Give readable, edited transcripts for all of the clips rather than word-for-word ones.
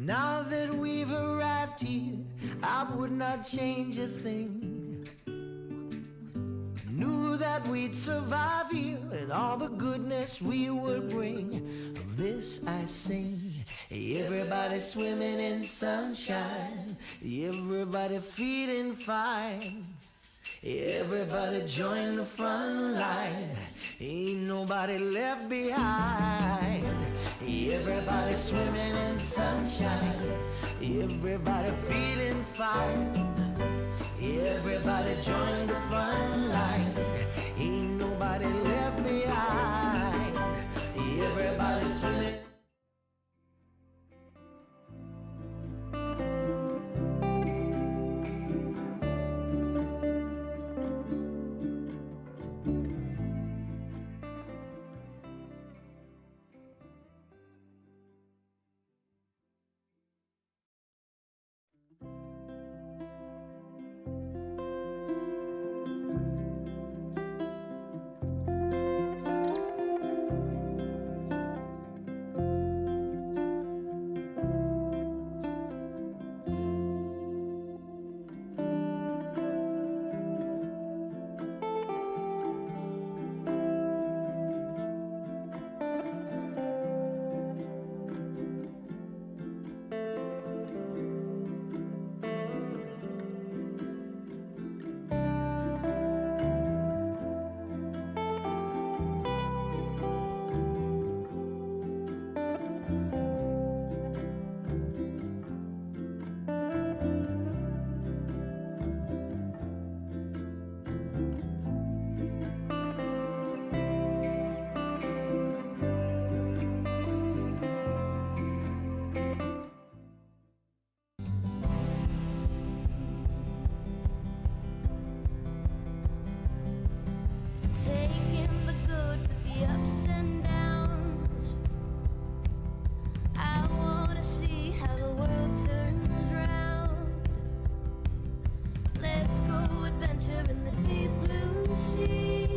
Now that we've arrived here, I would not change a thing. Knew that we'd survive here and all the goodness we would bring. Of this I sing. Everybody swimming in sunshine, everybody feeling fine. Everybody join the front line, ain't nobody left behind. Everybody swimming in sunshine, everybody feeling fine. Everybody join the front line, ain't nobody left behind. Everybody swimming. Taking the good with the ups and downs. I wanna see how the world turns round. Let's go adventure in the deep blue sea.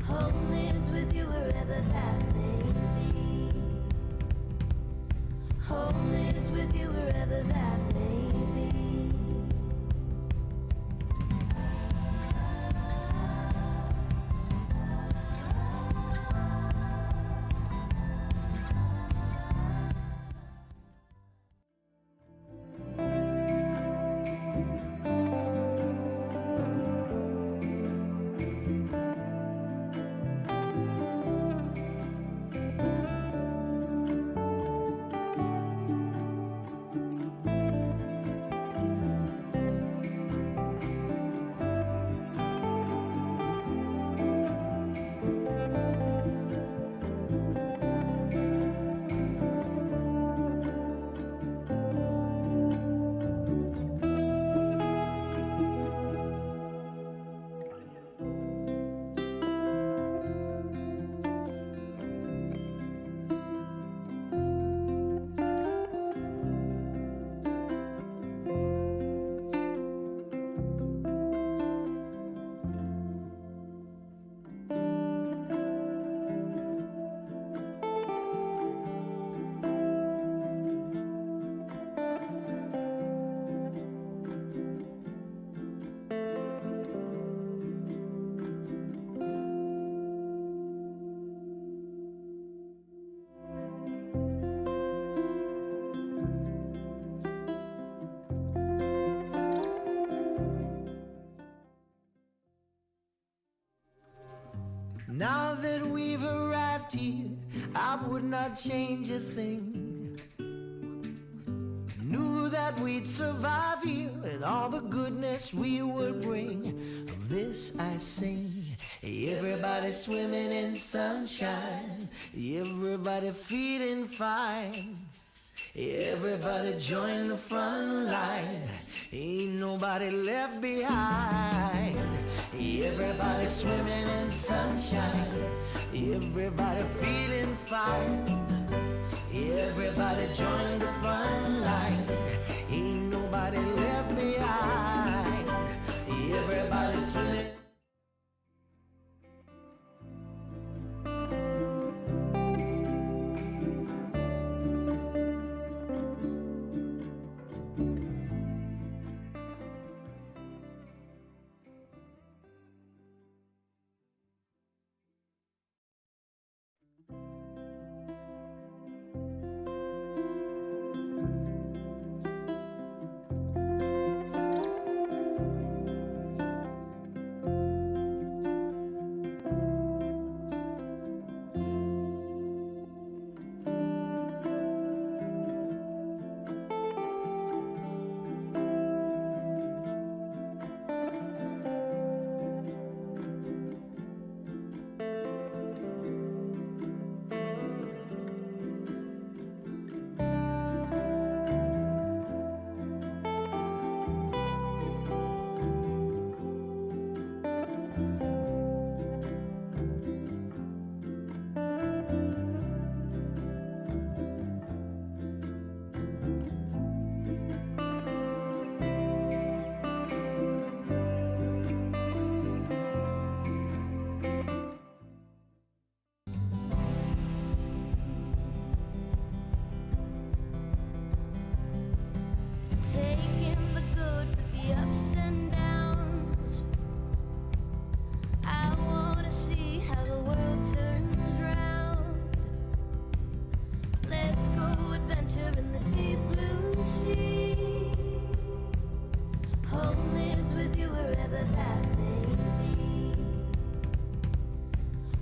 Home is with you wherever that may be. Home is with you wherever that may be. Now that we've arrived here, I would not change a thing. Knew that we'd survive here and all the goodness we would bring. Of this I sing. Everybody swimming in sunshine, everybody feeling fine. Everybody join the front line, ain't nobody left behind. Everybody swimming in sunshine, everybody feeling fine. Everybody join the front line, ain't nobody left behind. Everybody swimming.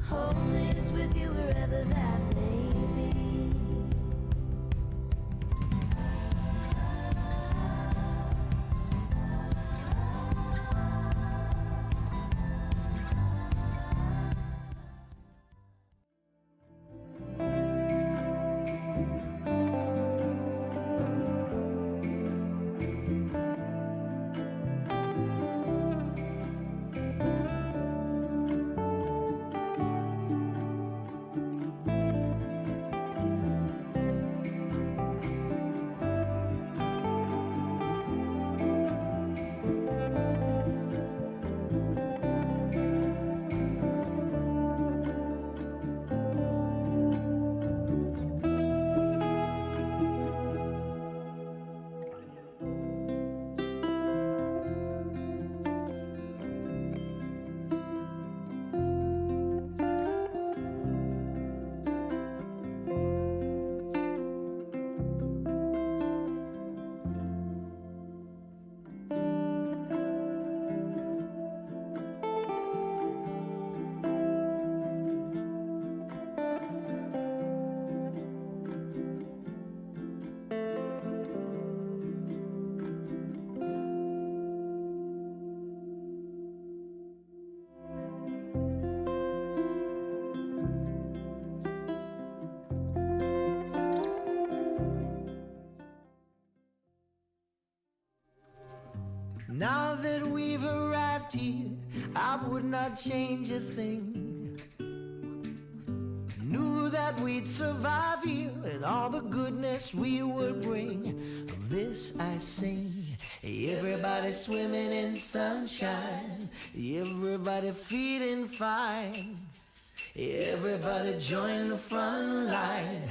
Home is with you wherever that may be. Now that we've arrived here, I would not change a thing. Knew that we'd survive here and all the goodness we would bring. Of this I sing. Everybody swimming in sunshine, everybody feeling fine. Everybody join the front line,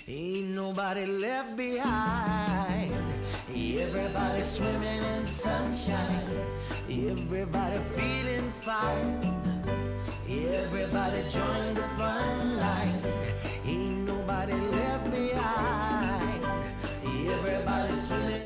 ain't nobody left behind. Everybody swimming in sunshine, everybody feeling fine. Everybody join the front line, ain't nobody left behind. Everybody swimming.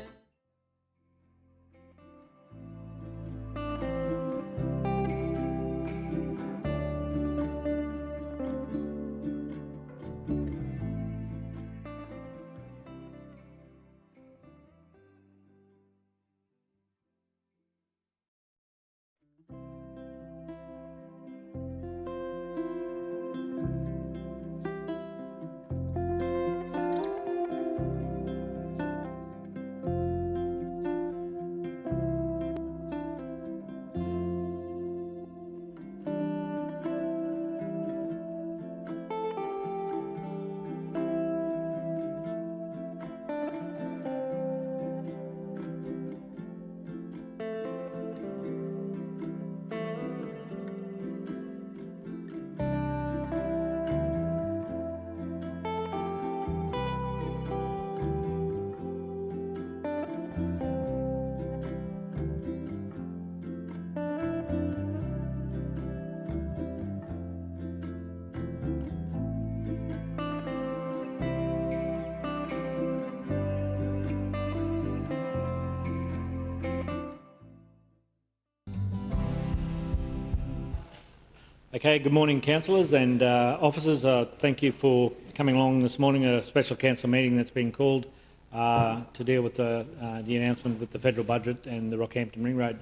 Okay, good morning councillors and officers. Thank you for coming along this morning, a special council meeting that's been called to deal with the announcement with the federal budget and the Rockhampton Ring Road.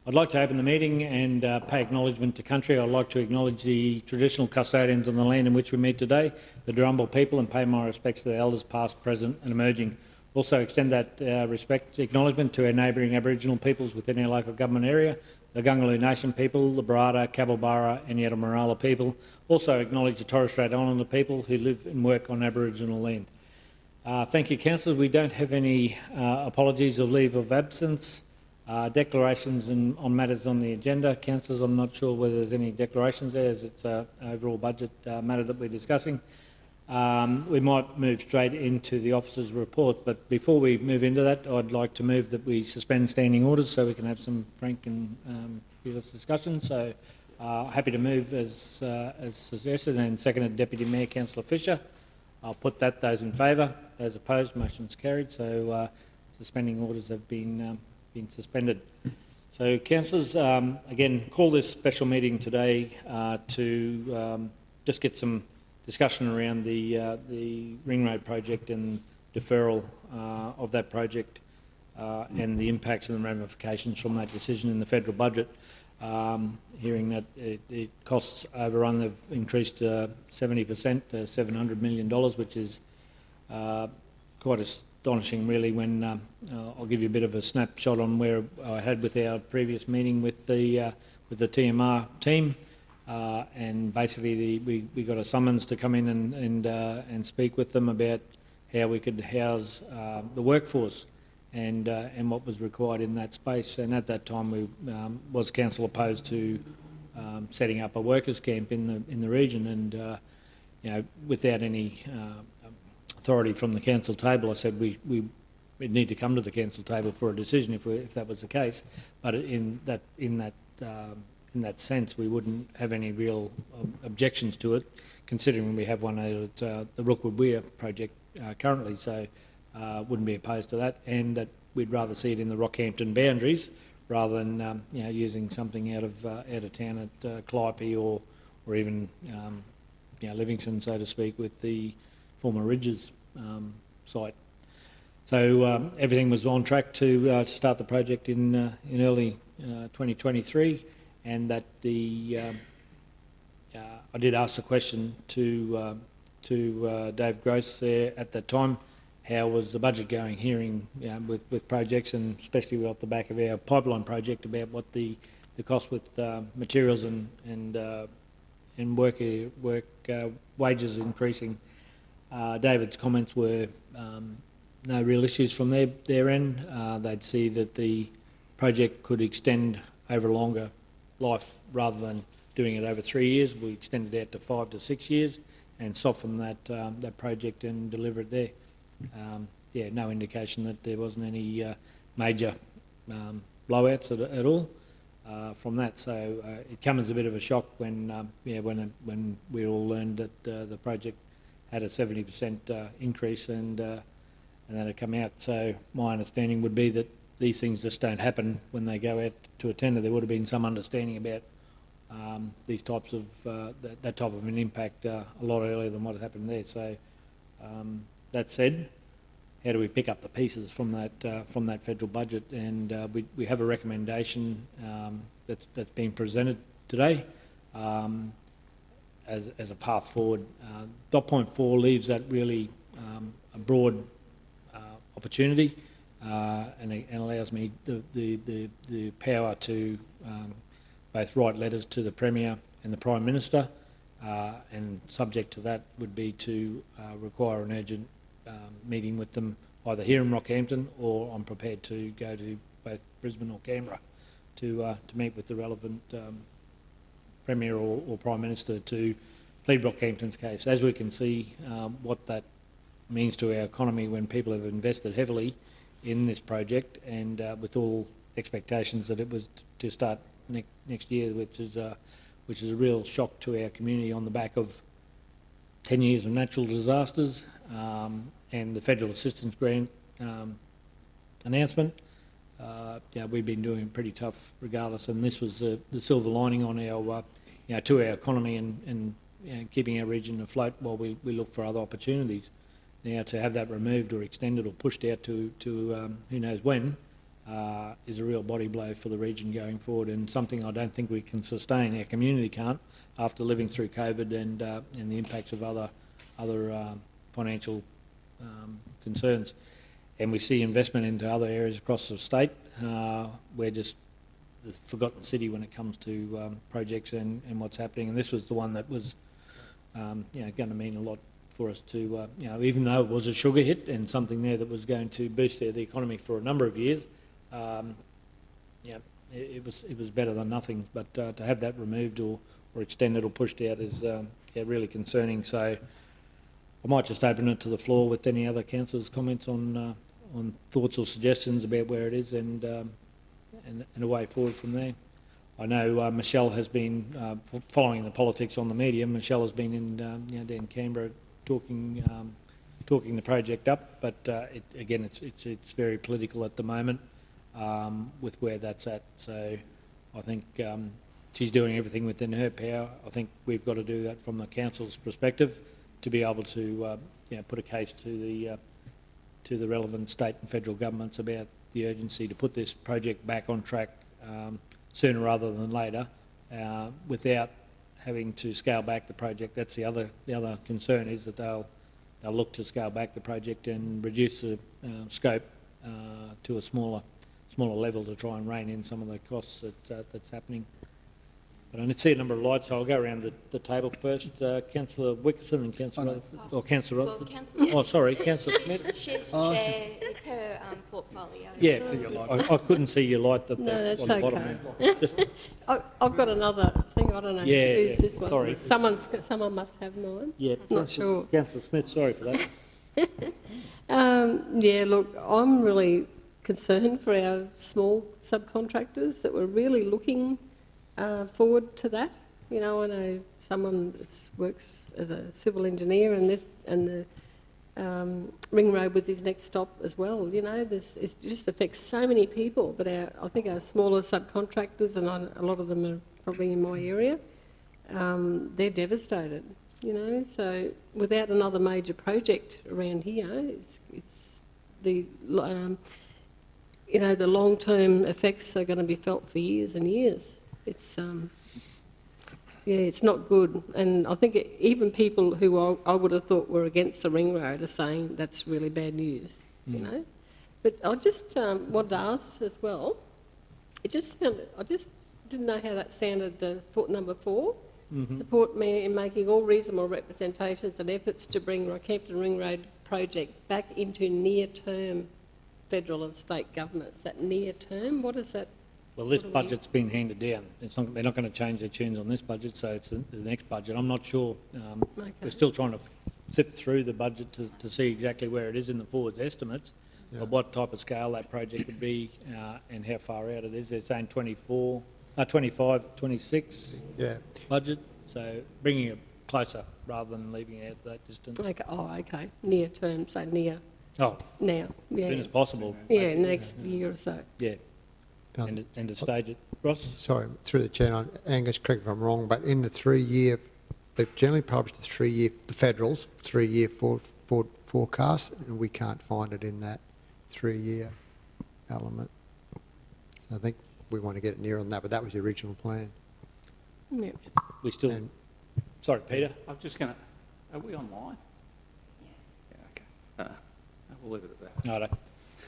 I'd like to open the meeting and pay acknowledgement to country. I'd like to acknowledge the traditional custodians on the land in which we meet today, the Darumbal people, and pay my respects to the elders past, present and emerging. Also extend that acknowledgement to our neighbouring Aboriginal peoples within our local government area, the Gungaloo Nation people, the Barada, Cabalbara and Yaddo people. Also acknowledge the Torres Strait Islander people who live and work on Aboriginal land. Thank you, councillors. We don't have any apologies or leave of absence. Declarations on matters on the agenda. Councillors, I'm not sure whether there's any declarations there, as it's an overall budget matter that we're discussing. We might move straight into the officers' report, but before we move into that, I'd like to move that we suspend standing orders so we can have some frank and fearless discussion. So happy to move as suggested, and seconded Deputy Mayor Councillor Fisher. I'll put that. Those in favour, those opposed, motion's carried. So suspending orders have been suspended. So councillors, again, call this special meeting today to just get some discussion around the Ring Road project and deferral of that project and the impacts and the ramifications from that decision in the federal budget. Hearing that it costs overrun have increased 70% to $700 million, which is quite astonishing, really. When I'll give you a bit of a snapshot on where I had with our previous meeting with the TMR team, and basically we got a summons to come in and speak with them about how we could house the workforce and what was required in that space. And at that time, we was council opposed to setting up a workers' camp in the region, and you know, without any authority from the council table, I said we'd need to come to the council table for a decision if that was the case. But in that sense, we wouldn't have any real objections to it, considering we have one at the Rookwood Weir project currently. So wouldn't be opposed to that, and that we'd rather see it in the Rockhampton boundaries rather than you know, using something out of town at Calliope or even you know, Livingston, so to speak, with the former Ridges site. So everything was on track to start the project in early 2023, and that I did ask the question to Dave Gross there at that time, how was the budget going, hearing you know, with projects, and especially off the back of our pipeline project, about what the cost with materials and work wages increasing. David's comments were no real issues from their end. They'd see that the project could extend over a longer life rather than doing it over 3 years. We extended it out to 5 to 6 years and soften that project and deliver it there. Yeah, no indication that there wasn't any major blowouts at all from that. So it comes as a bit of a shock when when we all learned that the project had a 70% increase and that had come out. So my understanding would be that these things just don't happen when they go out to a tender. There would have been some understanding about these types of that type of an impact a lot earlier than what had happened there. So that said, how do we pick up the pieces from that federal budget? And we have a recommendation that's been presented today as a path forward. Dot point 4 leaves that really a broad opportunity and allows me the power to both write letters to the Premier and the Prime Minister, and subject to that would be to require an urgent meeting with them either here in Rockhampton, or I'm prepared to go to both Brisbane or Canberra to meet with the relevant Premier or Prime Minister to plead Rockhampton's case. As we can see what that means to our economy when people have invested heavily in this project, and with all expectations that it was to start next year, which is a real shock to our community on the back of 10 years of natural disasters and the federal assistance grant announcement. Yeah, we've been doing pretty tough regardless, and this was the silver lining on our to our economy and keeping our region afloat while we look for other opportunities. Now, to have that removed or extended or pushed out to who knows when is a real body blow for the region going forward, and something I don't think we can sustain. Our community can't, after living through COVID and the impacts of other financial concerns. And we see investment into other areas across the state. We're just the forgotten city when it comes to projects and what's happening. And this was the one that was going to mean a lot for us to, even though it was a sugar hit and something there that was going to boost the economy for a number of years, it was better than nothing. But to have that removed or extended or pushed out is really concerning. So I might just open it to the floor with any other councillors' comments on thoughts or suggestions about where it is and a way forward from there. I know Michelle has been following the politics on the media. Michelle has been in down Canberra talking the project up, but it's very political at the moment with where that's at. So I think she's doing everything within her power. I think we've got to do that from the council's perspective to be able to put a case to the relevant state and federal governments about the urgency to put this project back on track sooner rather than later, without having to scale back the project. That's the other concern, is that they'll look to scale back the project and reduce the scope to a smaller level to try and rein in some of the costs that's happening. But I need to see a number of lights, so I'll go around the table first. Councillor Wickerson and Councillor Councillor Well, Rutherford. Councillor, Oh, sorry, Councillor Smith. she's chair, it's her portfolio. Yeah, I couldn't see your light on that's the bottom okay. there. Just, I've got another thing, I don't know. Yeah, who's yeah, this one? sorry. Someone must have mine. yeah, Not sure. Councillor Smith, sorry for that. Yeah, look, I'm really concerned for our small subcontractors that we're really looking forward to that. You know, I know someone that works as a civil engineer, and the ring road was his next stop as well. You know, it just affects so many people. But I think our smaller subcontractors, and a lot of them are probably in my area, they're devastated. You know, so without another major project around here, it's the the long-term effects are going to be felt for years and years. It's it's not good, and I think even people who I would have thought were against the ring road are saying that's really bad news. You know, but I just wanted to ask as well. I just didn't know how that sounded. The number 4. Support Mayor in making all reasonable representations and efforts to bring Rockhampton Ring Road project back into near-term federal and state governments. That near-term, what is that? Well, this budget's been handed down. They're not going to change their tunes on this budget, so it's the next budget. I'm not sure. Okay. We're still trying to sift through the budget to see exactly where it is in the forward estimates, of what type of scale that project would be and how far out it is. They're saying 25, 26 budget, so bringing it closer rather than leaving it at that distance. Okay. Oh, okay. Near term, so near Oh, now. Yeah. as soon as possible. Yeah, basically. next year or so. Yeah, and to stage it. Ross? Sorry, through the chair, Angus, correct me if I'm wrong, but in the 3-year, they've generally published the federals, 3-year forecast, and we can't find it in that 3-year element. So I think we want to get it nearer than that, but that was the original plan. Yeah. We still... And- Sorry, Peter? I'm just going to... Are we online? Yeah, okay. We'll leave it at that.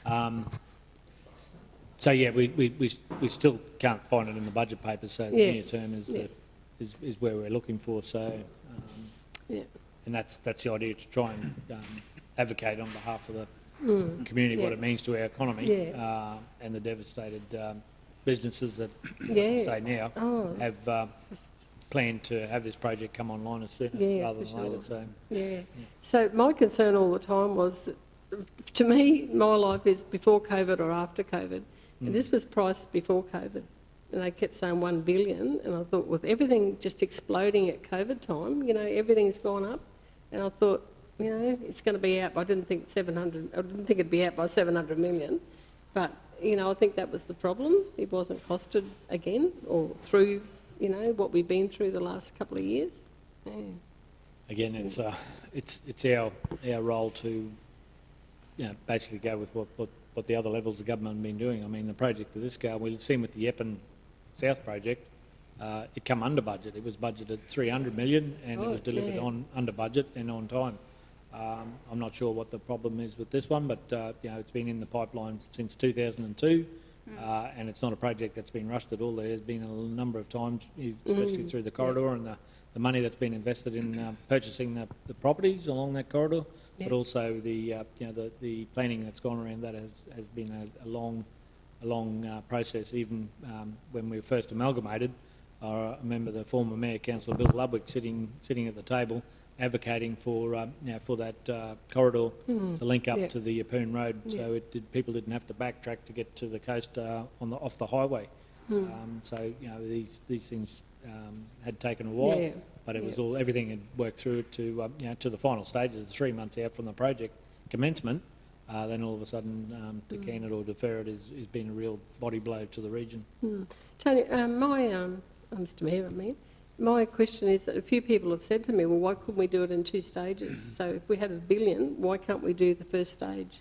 Righto. So yeah, we still can't find it in the budget papers. So the Yeah. near term is where we're looking for. So Yeah. and that's the idea, to try and advocate on behalf of the community what Yeah. it means to our economy Yeah. and the devastated businesses that Yeah. say now Oh. have planned to have this project come online as soon Yeah, rather for than later. sure. So Yeah. So my concern all the time was that, to me, my life is before COVID or after COVID. And this was priced before COVID. And they kept saying 1 billion. And I thought, with everything just exploding at COVID time, you know, everything's gone up. And I thought, you know, it's going to be out. I didn't think it'd be out by 700 million. But, you know, I think that was the problem. It wasn't costed again or through, you know, what we've been through the last couple of years. Yeah. again, it's our role to basically go with what the other levels of government have been doing. I mean, the project of this scale, we've seen with the Epping South project, it come under budget. It was budgeted 300 million and it was delivered under budget and on time. I'm not sure what the problem is with this one, but it's been in the pipeline since 2002, and it's not a project that's been rushed at all. There's been a number of times, especially through the corridor and the money that's been invested in purchasing the properties along that corridor, but also the planning that's gone around that has been a long process. Even when we were first amalgamated, I remember the former Mayor, Councillor Bill Ludwig, sitting at the table advocating for that corridor to link up to the Yeppoon Road, so people didn't have to backtrack to get to the coast off the highway. So these things had taken a while, but it was everything had worked through to the final stages, 3 months out from the project commencement. Then all of a sudden, to can it or defer it has been a real body blow to the region. Tony, my Mr Mayor, I mean. My question is that a few people have said to me, well, why couldn't we do it in 2 stages? So if we have $1 billion, why can't we do the first stage?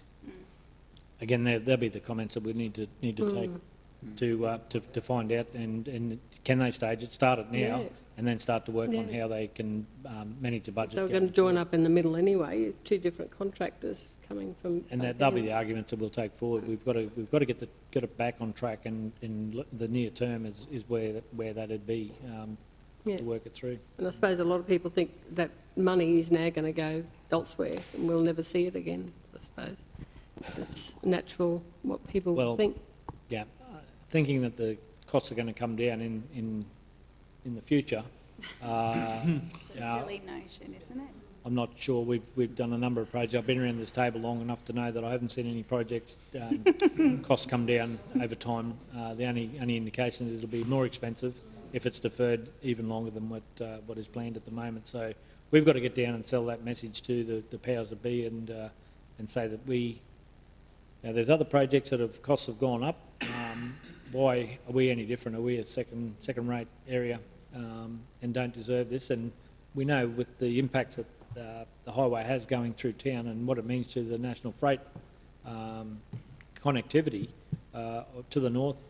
Again, there'll be the comments that we need to take to find out, and can they stage it, start it now, Yeah. and then start to work on Yeah. how they can manage the budget. So we're going to join up in the middle anyway, 2 different contractors coming from... And that'll be the arguments that we'll take forward. We've got to get it back on track, and in the near term is where that'd be Yeah. to work it through. And I suppose a lot of people think that money is now going to go elsewhere and we'll never see it again, I suppose. It's natural what people Well, think. Yeah, thinking that the costs are going to come down in the future. It's a silly notion, isn't it? I'm not sure. We've done a number of projects. I've been around this table long enough to know that I haven't seen any projects costs come down over time. The only indication is it'll be more expensive if it's deferred even longer than what is planned at the moment. So we've got to get down and sell that message to the powers that be, and say that there's other projects that costs have gone up. Why are we any different? Are we a second-rate area and don't deserve this? And we know with the impacts that the highway has going through town and what it means to the national freight connectivity to the north,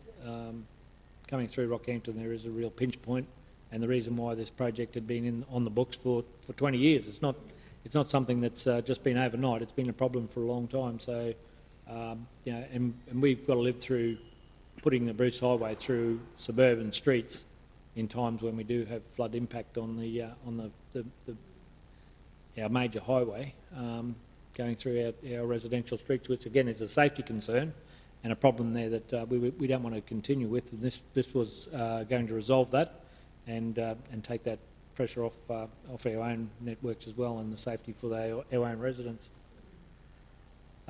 coming through Rockhampton, there is a real pinch point, and the reason why this project had been on the books for 20 years. It's not something that's just been overnight. It's been a problem for a long time. So, and we've got to live through putting the Bruce Highway through suburban streets in times when we do have flood impact on our major highway going through our residential streets, which again is a safety concern and a problem there that we don't want to continue with. And this was going to resolve that and take that pressure off our own networks as well, and the safety for our own residents.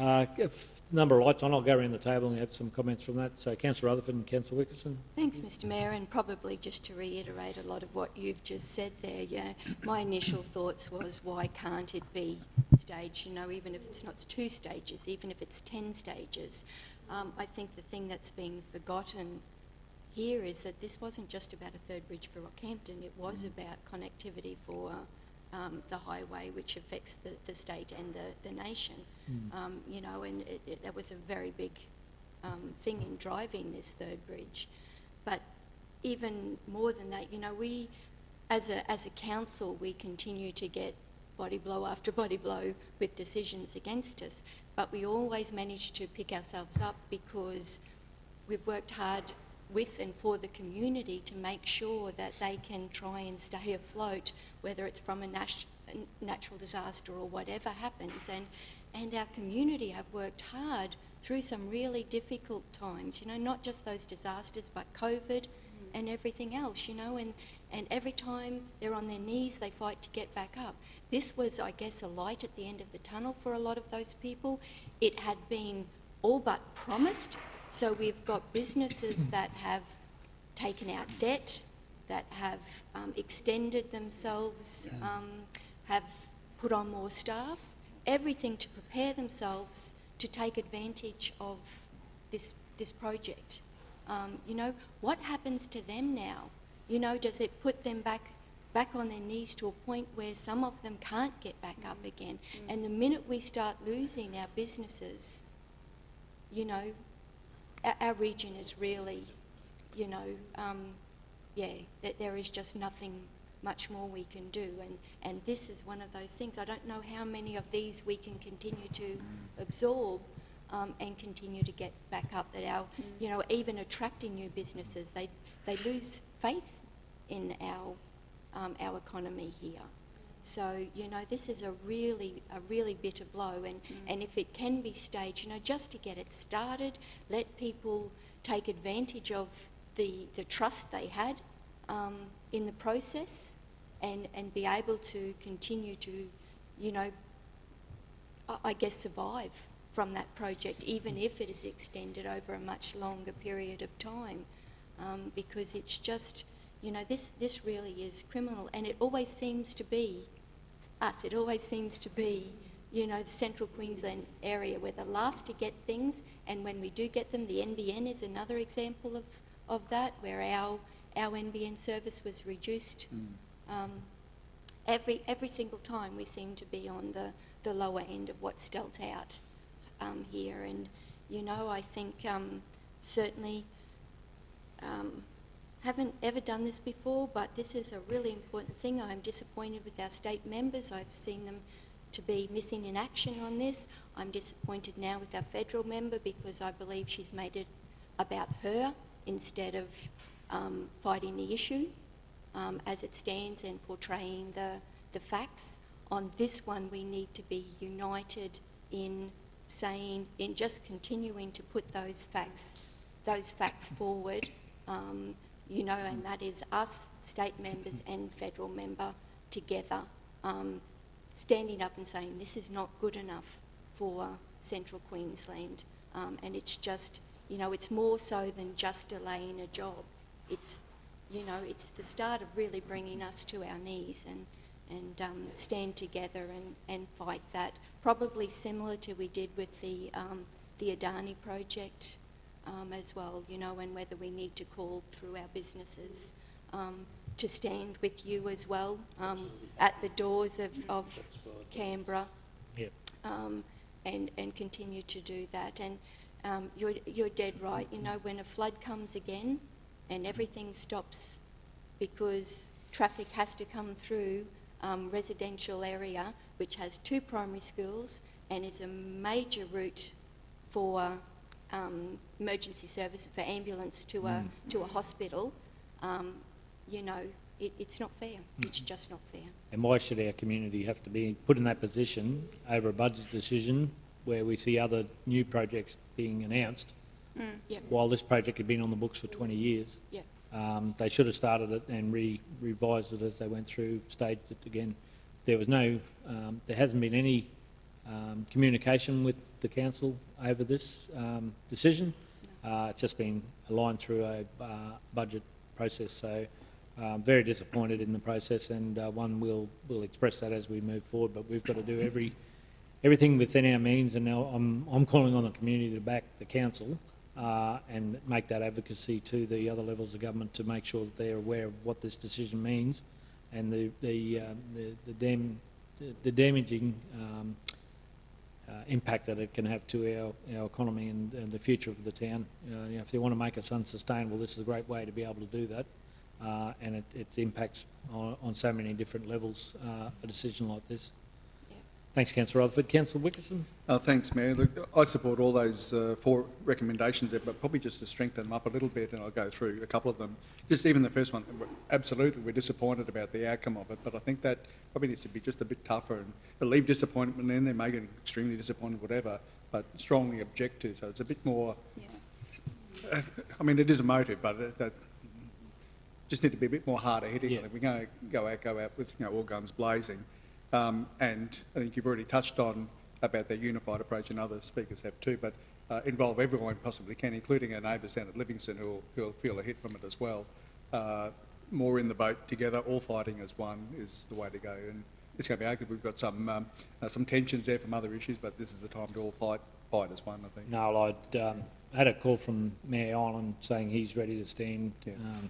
If number of lights on, I'll go around the table and have some comments from that. So Councillor Rutherford and Councillor Wickerson. Thanks, Mr Mayor, and probably just to reiterate a lot of what you've just said there, yeah, my initial thoughts was, why can't it be staged, even if it's not 2 stages, even if it's 10 stages. I think the thing that's being forgotten here is that this wasn't just about a third bridge for Rockhampton, it was about connectivity for the highway, which affects the state and the nation. And that was a very big thing in driving this third bridge. But even more than that, we, as a council, we continue to get body blow after body blow with decisions against us, but we always manage to pick ourselves up because we've worked hard with and for the community to make sure that they can try and stay afloat, whether it's from a natural disaster or whatever happens. And our community have worked hard through some really difficult times, not just those disasters, but COVID and everything else, and every time they're on their knees, they fight to get back up. This was, I guess, a light at the end of the tunnel for a lot of those people. It had been all but promised. So we've got businesses that have taken out debt, that have extended themselves, have put on more staff, everything to prepare themselves to take advantage of this project. What happens to them now? Does it put them back on their knees to a point where some of them can't get back up again? And the minute we start losing our businesses, our region is really, there is just nothing much more we can do. And this is one of those things. I don't know how many of these we can continue to absorb and continue to get back up, that our, even attracting new businesses, they lose faith in our economy here. So, this is a really bitter blow, and if it can be staged, just to get it started, let people take advantage of the trust they had in the process, and be able to continue to, I guess, survive from that project, even if it is extended over a much longer period of time, because it's just, this really is criminal, and it always seems to be us. It always seems to be, the central Queensland area, we're the last to get things, and when we do get them, the NBN is another example of that, where our NBN service was reduced. Every single time we seem to be on the lower end of what's dealt out here. And, you know, I think certainly haven't ever done this before, but this is a really important thing. I'm disappointed with our state members. I've seen them to be missing in action on this. I'm disappointed now with our federal member because I believe she's made it about her instead of fighting the issue as it stands and portraying the facts. On this one, we need to be united in saying, in just continuing to put those facts forward, you know, and that is us, state members and federal member together, standing up and saying this is not good enough for Central Queensland. And it's just, you know, it's more so than just delaying a job. It's, you know, it's the start of really bringing us to our knees and stand together and fight that. Probably similar to we did with the Adani project as well, you know, and whether we need to call through our businesses to stand with you as well at the doors of Canberra. Yep. And continue to do that. And you're dead right. You know, when a flood comes again and everything stops because traffic has to come through residential area, which has 2 primary schools and is a major route for emergency service, for ambulance to a hospital, you know, it's not fair. It's just not fair. And why should our community have to be put in that position over a budget decision where we see other new projects being announced, Yep. while this project had been on the books for 20 years? Yep. They should have started it and revised it as they went through, staged it again. There was no, there hasn't been any communication with the council over this decision. It's just been aligned through a budget process. So very disappointed in the process, and one will express that as we move forward. But we've got to do everything within our means, and now I'm calling on the community to back the council and make that advocacy to the other levels of government to make sure that they're aware of what this decision means and the damaging impact that it can have to our economy and the future of the town. You know, if they want to make us unsustainable, this is a great way to be able to do that. And it impacts on so many different levels, a decision like this. Thanks, Councillor Rutherford. Councillor Wickerson? Thanks, Mayor. Look, I support all those 4 recommendations there, but probably just to strengthen them up a little bit, and I'll go through a couple of them. Just even the first one, absolutely, we're disappointed about the outcome of it, but I think that probably needs to be just a bit tougher and leave disappointment in there, make it extremely disappointed, whatever, but strongly object to. So it's a bit more, I mean, it is a motive, but that just need to be a bit more harder hitting. Yeah. We're going to go out with, you know, all guns blazing. And I think you've already touched on about their unified approach, and other speakers have too, but involve everyone possibly can, including our neighbours down at Livingston who'll feel a hit from it as well. More in the boat together, all fighting as one is the way to go. And it's going to be argued. We've got some tensions there from other issues, but this is the time to all fight as one, I think. No, I had a call from Mayor Island saying he's ready to stand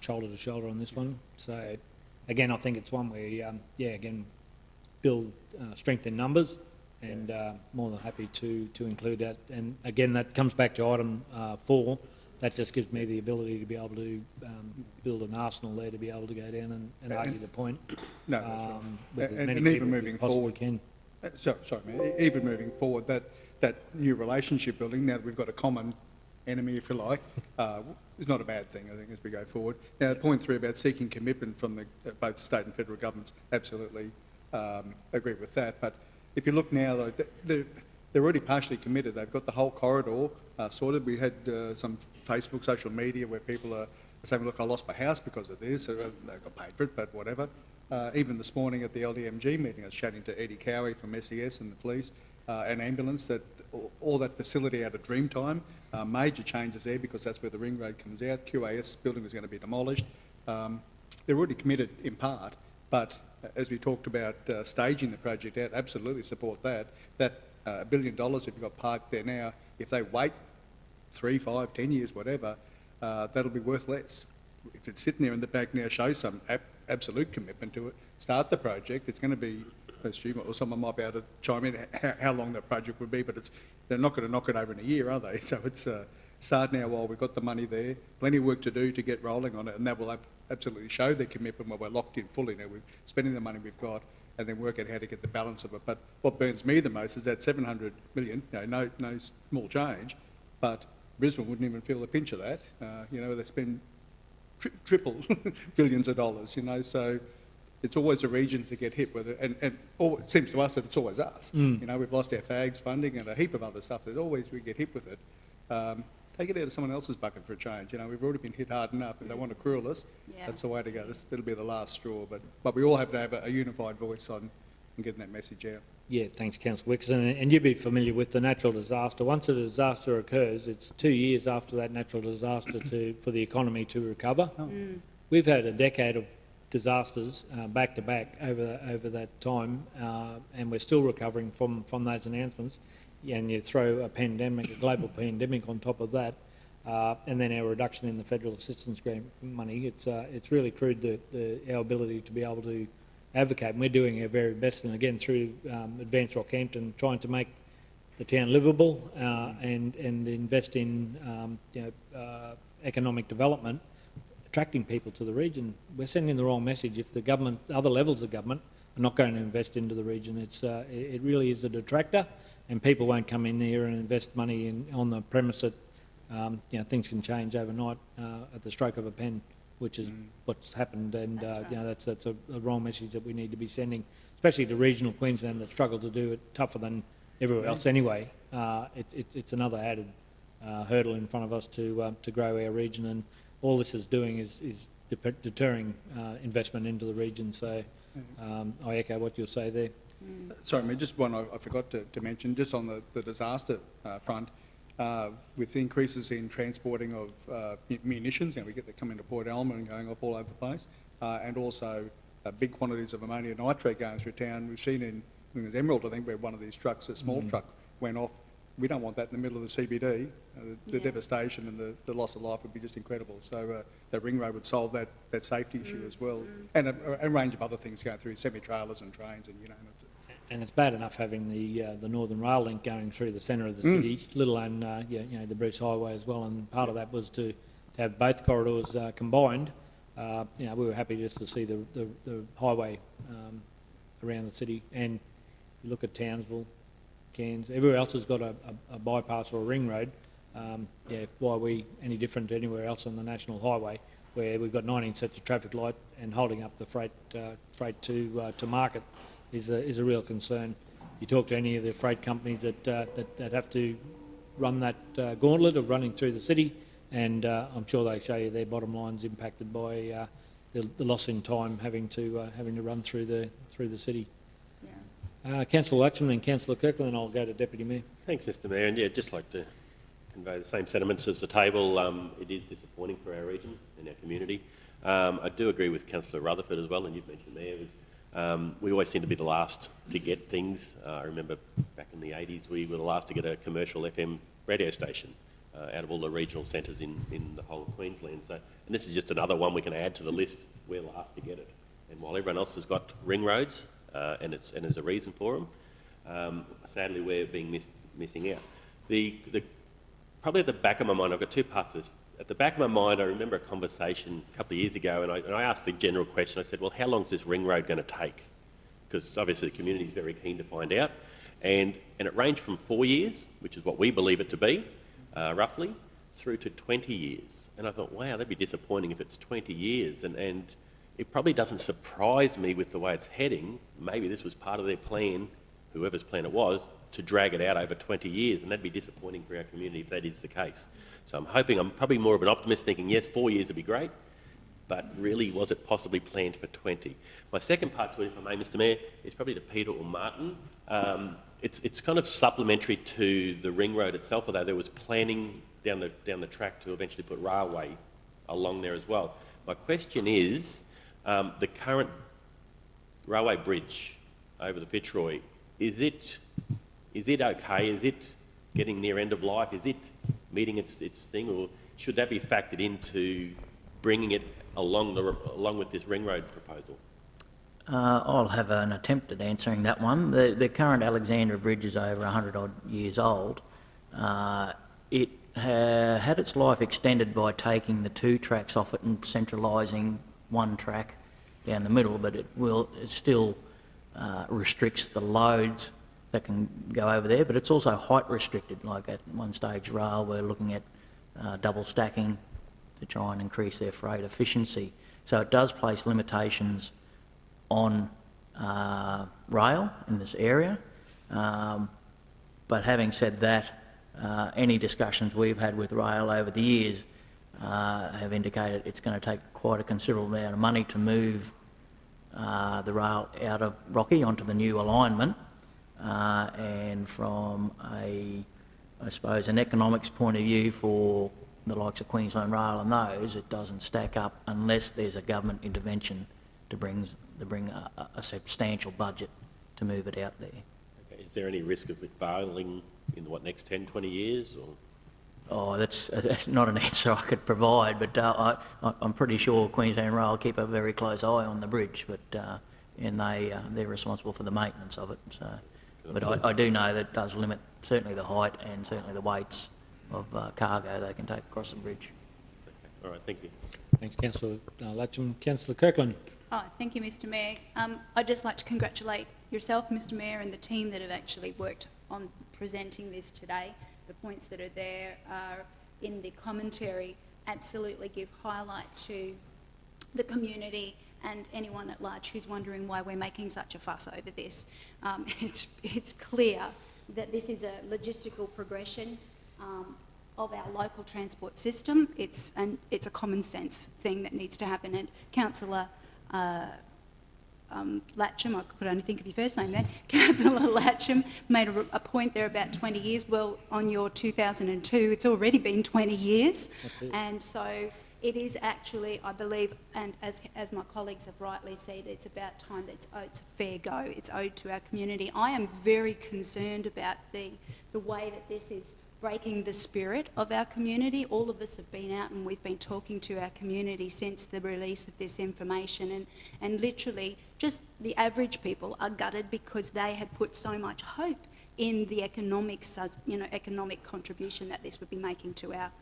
shoulder to shoulder on this one. So, again, I think it's one where, again, build strength in numbers, and more than happy to include that. And again, that comes back to item 4. That just gives me the ability to be able to build an arsenal there to be able to go down and argue the point. No, that's with right. as many And people even as moving we possibly forward, can. sorry, Mayor, even moving forward, that new relationship building, now that we've got a common enemy, if you like, is not a bad thing, I think, as we go forward. Now, point 3 about seeking commitment from both the state and federal governments, absolutely agree with that. But if you look now, though, they're already partially committed. They've got the whole corridor sorted. We had some Facebook, social media where people are saying, look, I lost my house because of this. So they got paid for it, but whatever. Even this morning at the LDMG meeting, I was chatting to Eddie Cowie from SES and the police and ambulance, that all that facility out of Dreamtime, major changes there because that's where the ring road comes out. QAS building was going to be demolished. They're already committed in part, but as we talked about staging the project out, absolutely support that. That $1 billion, if you've got parked there now, if they wait 3, 5, 10 years, whatever, that'll be worth less. if it's sitting there in the back now, show some absolute commitment to it, start the project. It's going to be, or someone might be able to chime in how long that project would be, but they're not going to knock it over in a year, are they? So it's start now while we've got the money there. Plenty of work to do to get rolling on it, and that will absolutely show their commitment when we're locked in fully. Now we're spending the money we've got, and then work out how to get the balance of it. But what burns me the most is that 700 million, no small change, but Brisbane wouldn't even feel the pinch of that. They spend triple billions of dollars, so it's always the regions that get hit with it. And it seems to us that it's always us. We've lost our FAGS funding and a heap of other stuff that always we get hit with it. Take it out of someone else's bucket for a change. We've already been hit hard enough. If they want to cruel us, that's the way to go. That'll be the last straw. But we all have to have a unified voice on getting that message out. Yeah, thanks, Councillor Wicks. And you'd be familiar with the natural disaster. Once a disaster occurs, it's 2 years after that natural disaster for the economy to recover. We've had a decade of disasters back to back over that time, and we're still recovering from those announcements. And you throw a global pandemic on top of that, and then our reduction in the federal assistance grant money. It's really crude our ability to be able to advocate. And we're doing our very best, and again through Advance Rockhampton, trying to make the town livable and invest in economic development, attracting people to the region. We're sending the wrong message if the government, other levels of government, are not going to invest into the region. It really is a detractor. And people won't come in there and invest money on the premise that things can change overnight at the stroke of a pen, which is what's happened. And that's a wrong message that we need to be sending, especially to regional Queensland that struggle to do it tougher than everywhere else anyway. It's another added hurdle in front of us to grow our region, and all this is doing is deterring investment into the region. So I echo what you'll say there. Sorry, just one I forgot to mention, just on the disaster front, with increases in transporting of munitions, we get that coming to Port Alma and going off all over the place, and also big quantities of ammonia nitrate going through town. We've seen in Emerald, I think, where one of these trucks, a small truck, went off. We don't want that in the middle of the CBD. The devastation and the loss of life would be just incredible. So that ring road would solve that safety issue as well, and a range of other things going through, semi-trailers and trains and you name it. And it's bad enough having the Northern Rail link going through the centre of the city, let alone the Bruce Highway as well. And part of that was to have both corridors combined. We were happy just to see the highway around the city. And you look at Townsville, Cairns, everywhere else has got a bypass or a ring road. Why are we any different to anywhere else on the national highway, where we've got 19 sets of traffic light and holding up the freight to market? Is a real concern. You talk to any of the freight companies that have to run that gauntlet of running through the city, and I'm sure they show you their bottom line's impacted by the loss in time having to run through the city. Councillor Latchman and Councillor Kirkland, and I'll go to Deputy Mayor. Thanks, Mr. Mayor, and I'd just like to convey the same sentiments as the table. It is disappointing for our region and our community. I do agree with Councillor Rutherford as well, and you've mentioned Mayor. We always seem to be the last to get things. I remember back in the 80s we were the last to get a commercial FM radio station out of all the regional centres in the whole of Queensland. So, and this is just another one we can add to the list. We're last to get it. And while everyone else has got ring roads, and there's a reason for them, sadly we're being missing out. Probably at the back of my mind, I've got two parts to this. At the back of my mind, I remember a conversation a couple of years ago, and I asked the general question. I said, well, how long is this ring road going to take? Because obviously the community is very keen to find out. And it ranged from 4 years, which is what we believe it to be, roughly, through to 20 years. And I thought, wow, that'd be disappointing if it's 20 years. And it probably doesn't surprise me with the way it's heading. Maybe this was part of their plan, whoever's plan it was, to drag it out over 20 years, and that'd be disappointing for our community if that is the case. So I'm probably more of an optimist, thinking, yes, 4 years would be great, but really, was it possibly planned for 20? My second part to it, if I may, Mr. Mayor, is probably to Peter or Martin. It's kind of supplementary to the ring road itself, although there was planning down the track to eventually put railway along there as well. My question is, the current railway bridge over the Fitzroy, is it okay? Is it getting near end of life? Is it meeting its thing, or should that be factored into bringing it along with this ring road proposal? I'll have an attempt at answering that one. The current Alexandra Bridge is over 100 odd years old. It had its life extended by taking the 2 tracks off it and centralising 1 track down the middle, but it still restricts the loads that can go over there, but it's also height restricted. Like at one stage rail, we're looking at double stacking to try and increase their freight efficiency. So it does place limitations on rail in this area. But having said that, any discussions we've had with rail over the years have indicated it's going to take quite a considerable amount of money to move the rail out of Rocky onto the new alignment. And from I suppose, an economics point of view for the likes of Queensland Rail and those, it doesn't stack up unless there's a government intervention to bring a substantial budget to move it out there. Okay. Is there any risk of it failing in the next 10, 20 years? Or? Oh, that's not an answer I could provide, but I'm pretty sure Queensland Rail keep a very close eye on the bridge, but and they're responsible for the maintenance of it. So, but I do know that it does limit certainly the height and certainly the weights of cargo they can take across the bridge. Okay. All right, thank you. Thanks, Councillor Latcham. Councillor Kirkland. Oh, thank you, Mr Mayor. I'd just like to congratulate yourself, Mr Mayor, and the team that have actually worked on presenting this today. The points that are there are in the commentary absolutely give highlight to the community and anyone at large who's wondering why we're making such a fuss over this. It's clear that this is a logistical progression of our local transport system. It's a common sense thing that needs to happen. And Councillor Latcham, I could only think of your first name then, Councillor Latcham made a point there about 20 years. Well, on your 2002, it's already been 20 years. And so it is actually, I believe, and as my colleagues have rightly said, it's about time that it's a fair go. It's owed to our community. I am very concerned about the way that this is breaking the spirit of our community. All of us have been out and we've been talking to our community since the release of this information, and literally just the average people are gutted because they had put so much hope in the economic contribution that this would be making to our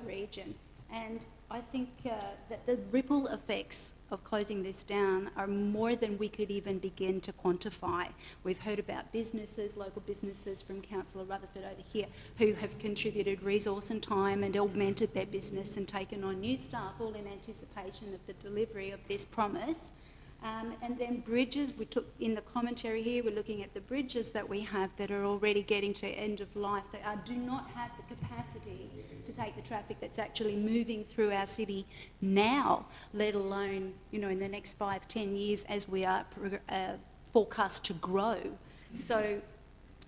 region. And I think that the ripple effects of closing this down are more than we could even begin to quantify. We've heard about businesses, local businesses from Councillor Rutherford over here, who have contributed resource and time and augmented their business and taken on new staff, all in anticipation of the delivery of this promise. And then bridges, we took in the commentary here, we're looking at the bridges that we have that are already getting to end of life. They do not have the capacity to take the traffic that's actually moving through our city now, let alone, in the next 5-10 years as we are forecast to grow. So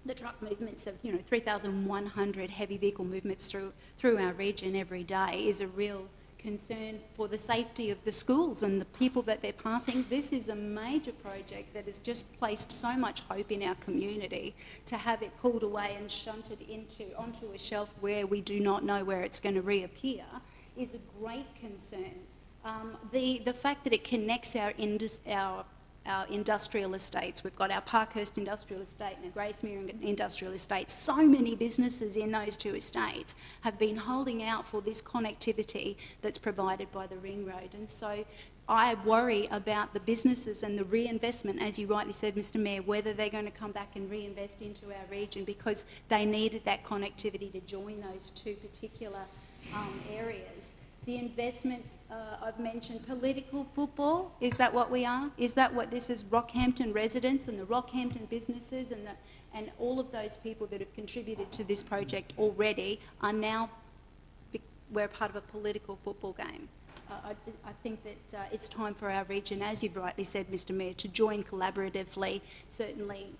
the truck movements of 3,100 heavy vehicle movements through our region every day is a real concern for the safety of the schools and the people that they're passing. This is a major project that has just placed so much hope in our community. To have it pulled away and shunted onto a shelf where we do not know where it's going to reappear is a great concern. The fact that it connects our industrial estates. We've got our Parkhurst Industrial Estate and our Gracemere Industrial Estate. So many businesses in those two estates have been holding out for this connectivity that's provided by the ring road. And so I worry about the businesses and the reinvestment, as you rightly said, Mr Mayor, whether they're going to come back and reinvest into our region because they needed that connectivity to join those two particular areas. The investment, I've mentioned political football. Is that what we are? Is that what this is? Rockhampton residents and the Rockhampton businesses and all of those people that have contributed to this project already are now, we're part of a political football game. I think that it's time for our region, as you've rightly said, Mr Mayor, to join collaboratively. Certainly,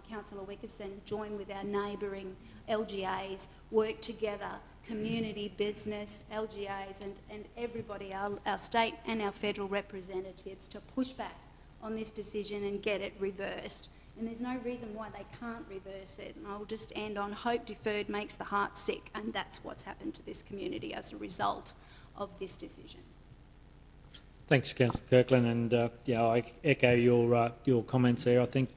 Councillor Wickerson, join with our neighbouring LGAs, work together, community, business, LGAs and everybody, our state and our federal representatives, to push back on this decision and get it reversed. And there's no reason why they can't reverse it. And I'll just end on hope deferred makes the heart sick, and that's what's happened to this community as a result of this decision. Thanks, Councillor Kirkland, and yeah, I echo your comments there. I think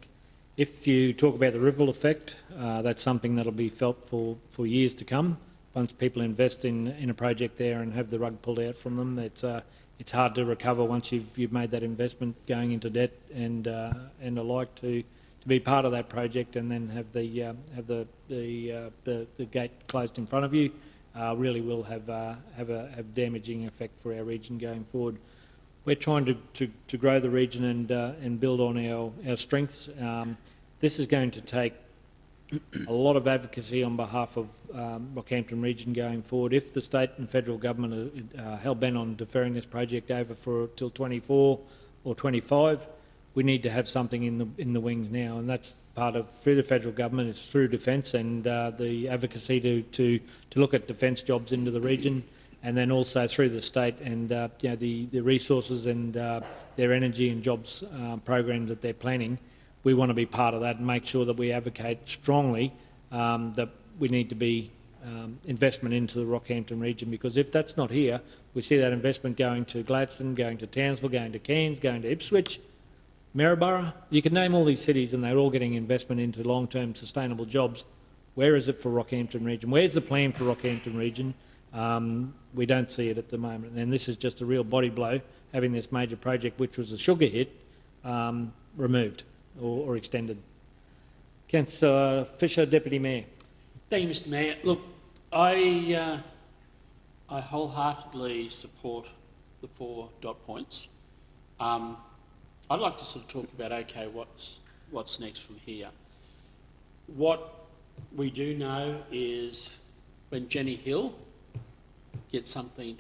if you talk about the ripple effect, that's something that'll be felt for years to come. Once people invest in a project there and have the rug pulled out from them, it's hard to recover once you've made that investment going into debt and the like to be part of that project and then have the gate closed in front of you. Really will have damaging effect for our region going forward. We're trying to grow the region and build on our strengths. This is going to take a lot of advocacy on behalf of Rockhampton region going forward. If the state and federal government are hell-bent on deferring this project over till 24 or 25, we need to have something in the wings now, and that's part of through the federal government. It's through defence and the advocacy to look at defence jobs into the region, and then also through the state and you know, the resources and their energy and jobs programs that they're planning. We want to be part of that and make sure that we advocate strongly that we need to be investment into the Rockhampton region, because if that's not here, we see that investment going to Gladstone, going to Townsville, going to Cairns, going to Ipswich, Maryborough. You can name all these cities and they're all getting investment into long-term sustainable jobs. Where is it for Rockhampton region? Where's the plan for Rockhampton region? We don't see it at the moment, and this is just a real body blow, having this major project, which was a sugar hit, removed or extended. Councillor Fisher, Deputy Mayor. Thank you, Mr. Mayor. Look, I wholeheartedly support the 4 dot points. I'd like to sort of talk about, okay, what's next from here. What we do know is when Jenny Hill gets something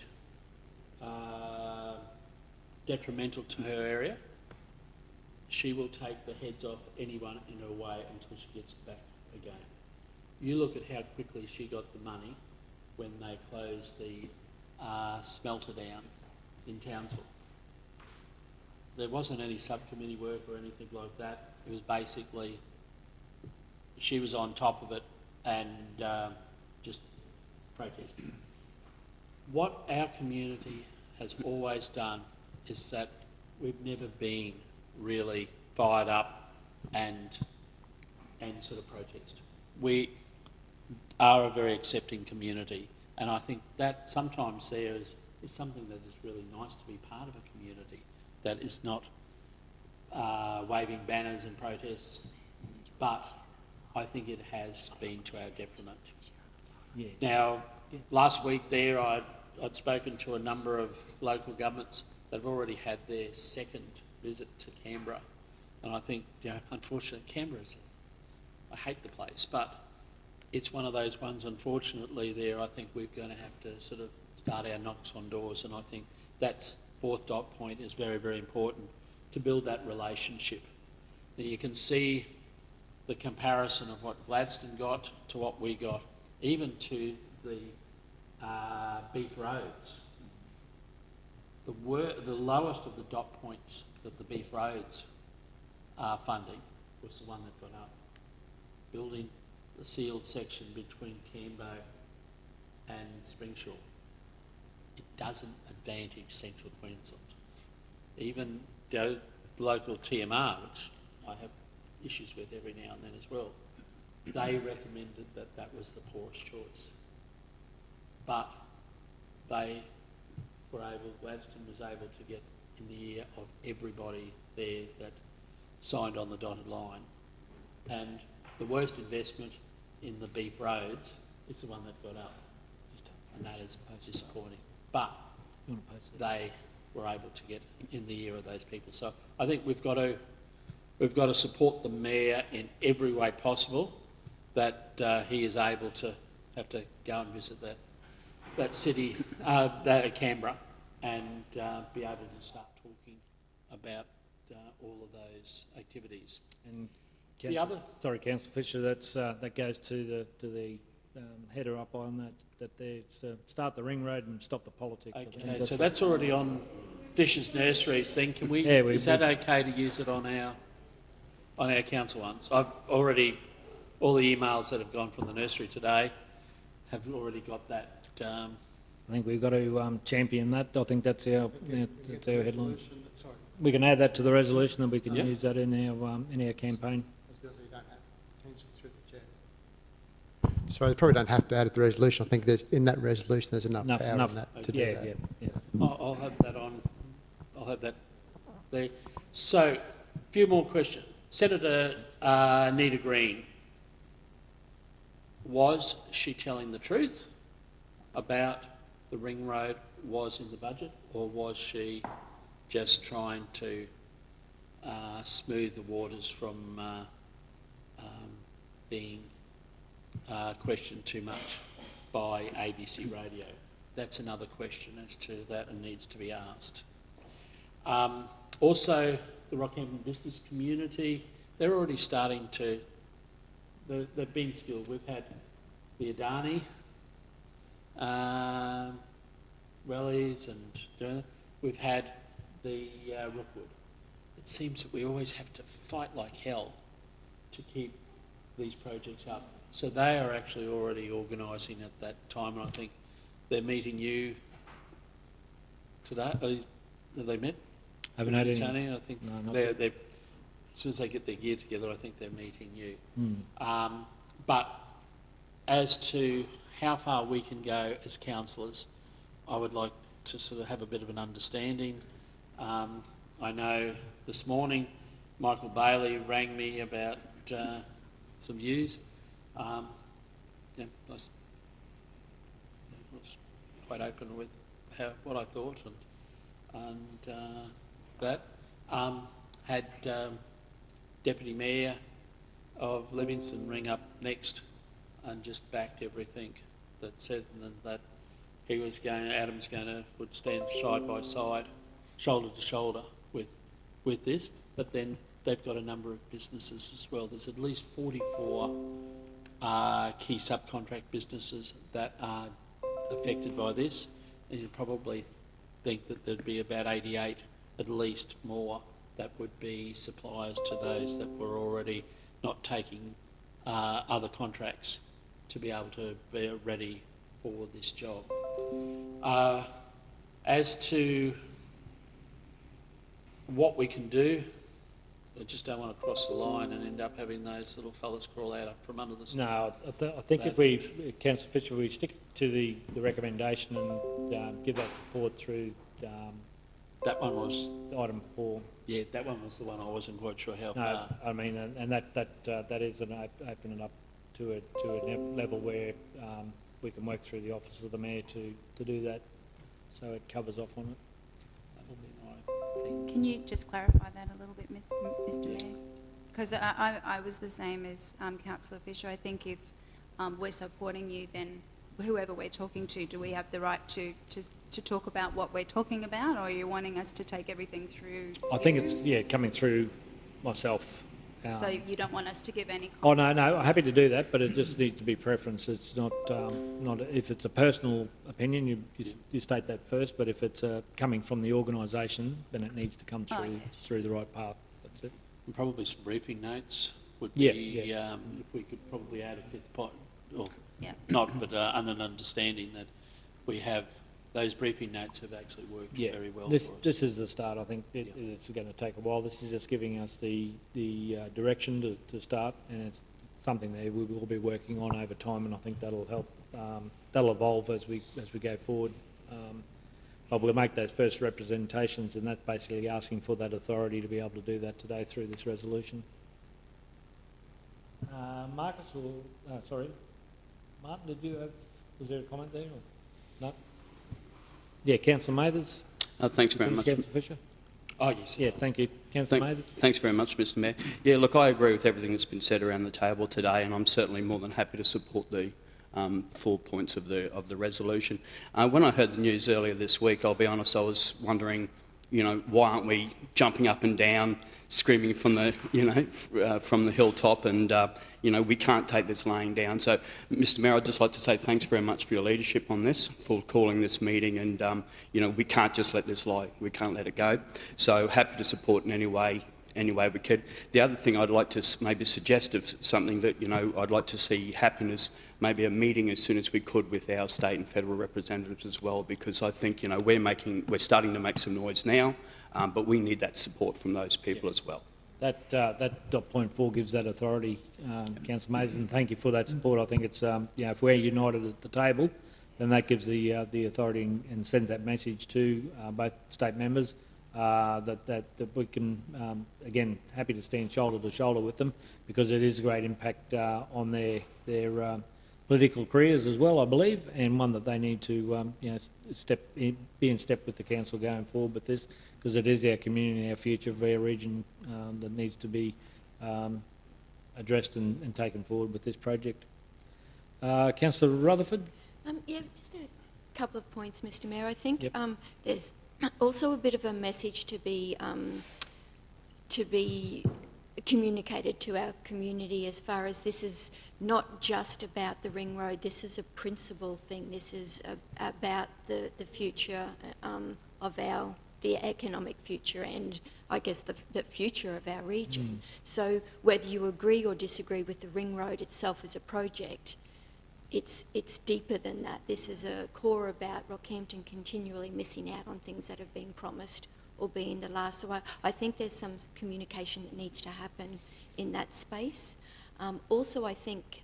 detrimental to her area, she will take the heads off anyone in her way until she gets it back again. You look at how quickly she got the money when they closed the smelter down in Townsville. There wasn't any subcommittee work or anything like that. It was basically, she was on top of it and just protesting. What our community has always done is that we've never been really fired up and sort of protest. We are a very accepting community, and I think that sometimes there is something that is really nice to be part of a community that is not waving banners and protests, but I think it has been to our detriment. Yeah. Now, last week there I'd spoken to a number of local governments that have already had their second visit to Canberra, and I think, you know, unfortunately Canberra's, I hate the place, but it's one of those ones, unfortunately, there I think we're going to have to sort of start our knocks on doors, and I think that's 4th dot point is very, very important to build that relationship. Now you can see the comparison of what Gladstone got to what we got, even to the beef roads. The lowest of the dot points that the beef roads funding was the one that got up. Building the sealed section between Cambo and Springshaw. It doesn't advantage Central Queensland. Even the local TMR, which I have issues with every now and then as well, they recommended that that was the poorest choice. But they were able, Gladstone was able to get in the ear of everybody there that signed on the dotted line. And the worst investment in the beef roads is the one that got up. And that is disappointing. But they were able to get in the ear of those people. So I think we've got to support the Mayor in every way possible, that he is able to have to go and visit that city, Canberra, and be able to start talking about all of those activities. And the other, sorry, Councillor Fisher, that goes to the header up on that there's start the ring road and stop the politics. Okay, so that's already on Fisher's Nurseries thing. Can we? Yeah, is that okay to use it on our council ones? I've already, all the emails that have gone from the nursery today have already got that I think we've got to champion that. I think that's our headline. We can add that to the resolution, and we can use that in our campaign. Sorry, they probably don't have to add it to the resolution. I think in that resolution there's enough power in that to do that. Yeah. I'll have that on. I'll have that there. So, a few more questions. Senator Nita Green, was she telling the truth about the ring road was in the budget, or was she just trying to smooth the waters from being questioned too much by ABC Radio? That's another question as to that and needs to be asked. Also, the Rockhampton business community, they're already starting to, they've been skilled. We've had the Adani rallies and we've had the Rookwood. It seems that we always have to fight like hell to keep these projects up. So they are actually already organising at that time, and I think they're meeting you today. Have they met? Haven't had any. Tony, I think No, they're as soon as they get their gear together, I think they're meeting you. But as to how far we can go as councillors, I would like to sort of have a bit of an understanding. I know this morning Michael Bailey rang me about some views. I was quite open with what I thought and that. Had Deputy Mayor of Livingston ring up next and just backed everything that said, and that he was going, Adam's would stand side by side, shoulder to shoulder with this. But then they've got a number of businesses as well. There's at least 44 key subcontract businesses that are affected by this, and you probably think that there'd be about 88 at least more that would be suppliers to those that were already not taking other contracts to be able to be ready for this job. As to what we can do, I just don't want to cross the line and end up having those little fellas crawl out from under the No, I think if we, Councillor Fisher, we stick to the recommendation and give that support through that one was item 4. Yeah, that one was the one I wasn't quite sure how No, far. I mean, and that is opening up to a level where we can work through the office of the mayor to do that, so it covers off on it. That will be my thing. Can you just clarify that a little bit, Mr Mayor? Because I was the same as Councillor Fisher. I think if we're supporting you, then whoever we're talking to, do we have the right to talk about what we're talking about, or are you wanting us to take everything through? I think it's, coming through myself. So you don't want us to give any Oh, no, I'm happy to do that, but it just needs to be preference. It's not, if it's a personal opinion, you state that first, but if it's coming from the organisation, then it needs to come through the right path. That's it. And probably some briefing notes would be, if we could probably add a fifth point, or not, but under an understanding that we have, those briefing notes have actually worked very well for us. This is the start. I think it's going to take a while. This is just giving us the direction to start, and it's something that we will be working on over time, and I think that'll help. That'll evolve as we go forward. But we'll make those first representations, and that's basically asking for that authority to be able to do that today through this resolution. Marcus, sorry, Martin, was there a comment there? Or? No? Yeah, Councillor Mathers. Thanks very much. Councillor Fisher. Oh, yes. Yeah, thank you. Councillor Mathers. Thanks very much, Mr Mayor. Yeah, look, I agree with everything that's been said around the table today, and I'm certainly more than happy to support the 4 points of the resolution. When I heard the news earlier this week, I'll be honest, I was wondering, why aren't we jumping up and down, screaming from the, from the hilltop, and we can't take this laying down. So, Mr Mayor, I'd just like to say thanks very much for your leadership on this, for calling this meeting, and we can't just let this lie. We can't let it go. So happy to support in any way any way we can. The other thing I'd like to maybe suggest of something that, you know, I'd like to see happen is maybe a meeting as soon as we could with our state and federal representatives as well, because I think, you know, we're starting to make some noise now, but we need that support from those people as well. That dot point 4 gives that authority, Councillor Mason, and thank you for that support. I think it's, you know, if we're united at the table, then that gives the authority and sends that message to both state members that we can, again, happy to stand shoulder to shoulder with them, because it is a great impact on their political careers as well, I believe, and one that they need to, you know, be in step with the council going forward with this, because it is our community, our future of our region that needs to be addressed and taken forward with this project. Councillor Rutherford? Yeah, just a couple of points, Mr Mayor. I think Yep. There's also a bit of a message to be communicated to our community, as far as this is not just about the ring road. This is a principal thing. This is about the future of the economic future, and I guess the future of our region. So whether you agree or disagree with the ring road itself as a project, it's deeper than that. This is a core about Rockhampton continually missing out on things that have been promised or being the last. So I think there's some communication that needs to happen in that space. Also, I think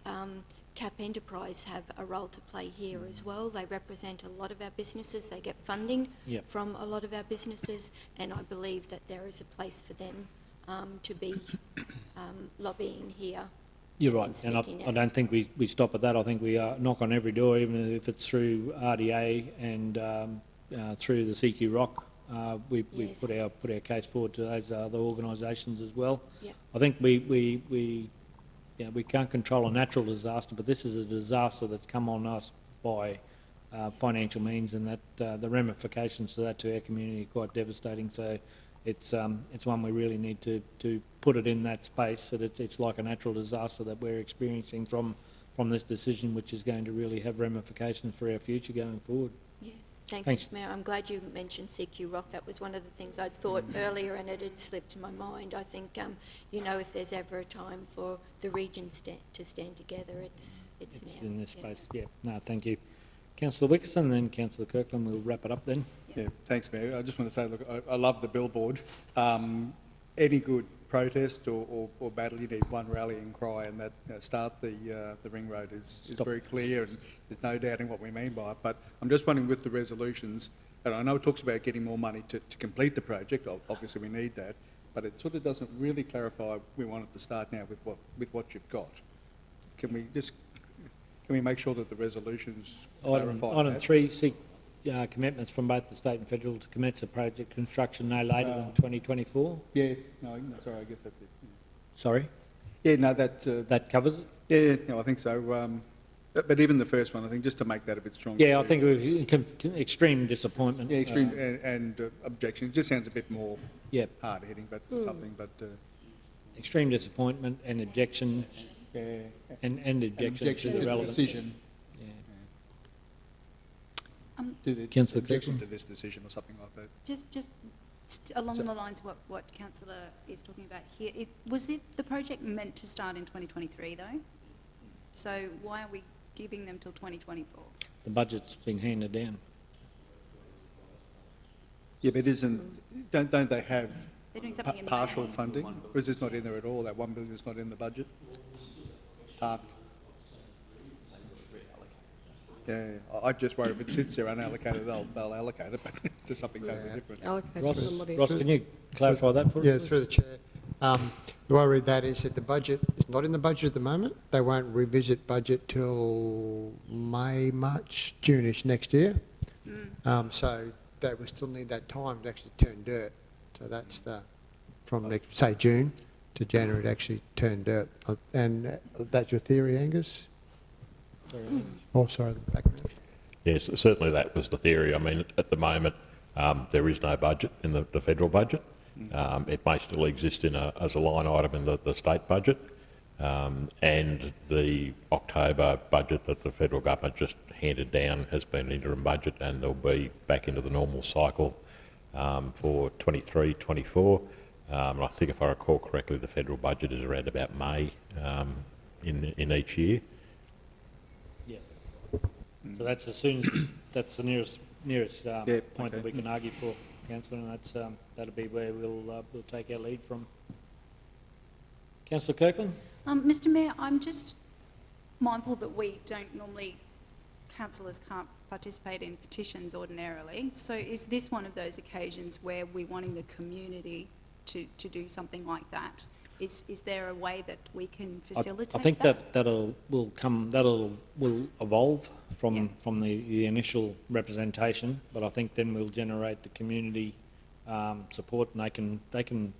CAP Enterprise have a role to play here as well. They represent a lot of our businesses. They get funding Yep. from a lot of our businesses, and I believe that there is a place for them to be lobbying here. You're right, and I don't think we stop at that. I think we knock on every door, even if it's through RDA and through the CQ Rock. We Yes. put our case forward to those other organisations as well. Yep. I think we can't control a natural disaster, but this is a disaster that's come on us by financial means, and that the ramifications to that to our community are quite devastating. So it's one we really need to put it in that space, that it's like a natural disaster that we're experiencing from this decision, which is going to really have ramifications for our future going forward. Yes, thanks, Thanks. Mr Mayor. I'm glad you mentioned CQ Rock. That was one of the things I'd thought earlier, and it had slipped my mind. I think, you know, if there's ever a time for the region to stand together, it's now. In this Yeah. space, yeah. No, thank you. Councillor Wickerson, then Councillor Kirkland. We'll wrap it up then. Yeah, thanks, Mayor. I just want to say, look, I love the billboard. Any good protest or battle, you need one rallying cry, and that start the ring road is very clear, and there's no doubting what we mean by it. But I'm just wondering, with the resolutions, and I know it talks about getting more money to complete the project. Obviously, we need that, but it sort of doesn't really clarify. We want it to start now with what you've got. Can we make sure that the resolutions clarify Item that? 3, seek commitments from both the state and federal to commence the project construction no later than 2024. Yes. No, sorry, I guess that's it. Sorry? Yeah, no, that... That covers it? Yeah, no, I think so. But even the first one, I think, just to make that a bit stronger. Yeah, I think it was extreme disappointment. Yeah, extreme and objection. It just sounds a bit more Yep. hard-hitting, but something, but... Extreme disappointment and objection, yeah, and objection to the relevant... decision. Yeah. To the Councillor objection Kirkland? to this decision or something like that. Just along the lines of what Councillor is talking about here, was the project meant to start in 2023 though? So why are we giving them till 2024? The budget's been handed down. Yeah, but don't they have They're doing something in the partial back. funding? Or is this not in there at all? That $1 billion is not in the budget? Parked. Yeah, I just worry if it sits there unallocated, they'll allocate it, but to something totally different. Allocate Ross, to somebody Ross, else. can you clarify that for us? Yeah, please? through the chair. The way I read that is that the budget is not in the budget at the moment. They won't revisit budget till May, March, June-ish next year. So they will still need that time to actually turn dirt. So that's from, say, June to January to actually turn dirt. And that's your theory, Angus? Oh, sorry, the background. Yes, certainly that was the theory. I mean, at the moment, there is no budget in the federal budget. It may still exist as a line item in the state budget. And the October budget that the federal government just handed down has been an interim budget, and they'll be back into the normal cycle for 23-24. And I think if I recall correctly, the federal budget is around about May in each year. Yeah. So that's as soon as, that's the nearest point that we can argue for, Councillor, and that's, that'll be where we'll take our lead from. Councillor Kirkland? Mr Mayor, I'm just mindful that we don't normally, councillors can't participate in petitions ordinarily. So is this one of those occasions where we're wanting the community to do something like that? Is there a way that we can facilitate that? I think that'll will evolve from the initial representation, but I think then we'll generate the community support, and they can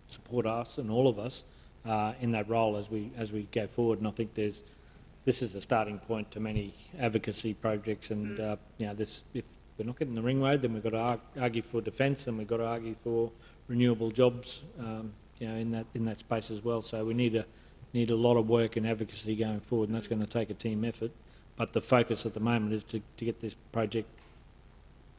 support us and all of us in that role as we go forward. And I think this is the starting point to many advocacy projects, and you know, if we're not getting the ring road, then we've got to argue for defence, and we've got to argue for renewable jobs, you know, in that space as well. So we need a lot of work and advocacy going forward, and that's going to take a team effort. But the focus at the moment is to get this project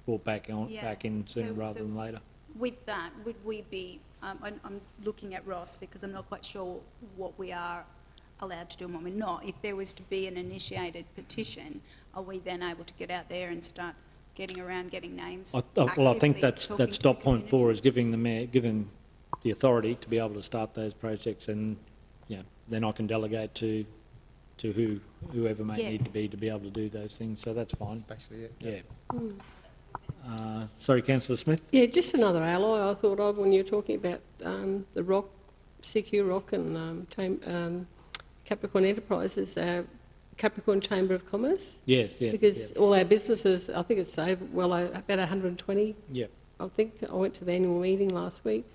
brought back in sooner rather than later. With that, would we be, I'm looking at Ross because I'm not quite sure what we are allowed to do and what we're not. If there was to be an initiated petition, are we then able to get out there and start getting around, getting names? Well, I think actively that's dot point 4 is giving the mayor, giving the authority to be able to start those projects, and you know, then I can delegate to whoever may need to be able to do those things. So that's fine. Basically, Sorry, Councillor Smith. Yeah, just another ally I thought of when you're talking about the Rock, CQ Rock and Capricorn Enterprises, Capricorn Chamber of Commerce. Yes, yeah. Because all our businesses, I think it's over, about 120. Yeah. I think I went to the annual meeting last week.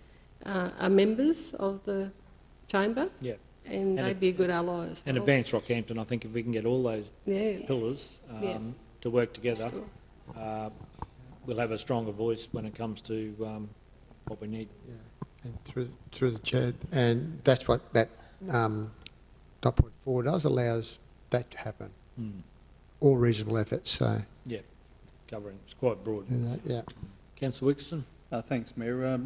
Are members of the chamber. Yeah. And they'd be a good ally as well. And Advance Rockhampton, I think if we can get all those pillars to work together, we'll have a stronger voice when it comes to what we need. Yeah. And through the chair, and that's what that dot point 4 does, allows that to happen. All reasonable efforts. So yeah, covering, it's quite broad. Yeah. Councillor Wickerson. Thanks, Mayor.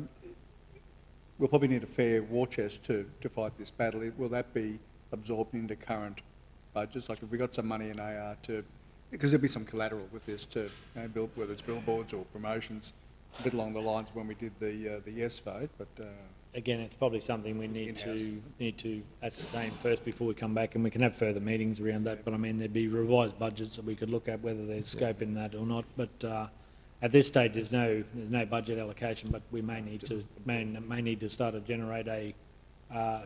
We'll probably need a fair war chest to fight this battle. Will that be absorbed into current budgets? Like, if we got some money in AR because there'll be some collateral with this to build, whether it's billboards or promotions, a bit along the lines of when we did the yes vote. But again, it's probably something we need to ascertain first before we come back, and we can have further meetings around that. But I mean, there'd be revised budgets that we could look at whether there's scope in that or not. But at this stage, there's no budget allocation, but we may need to start to generate a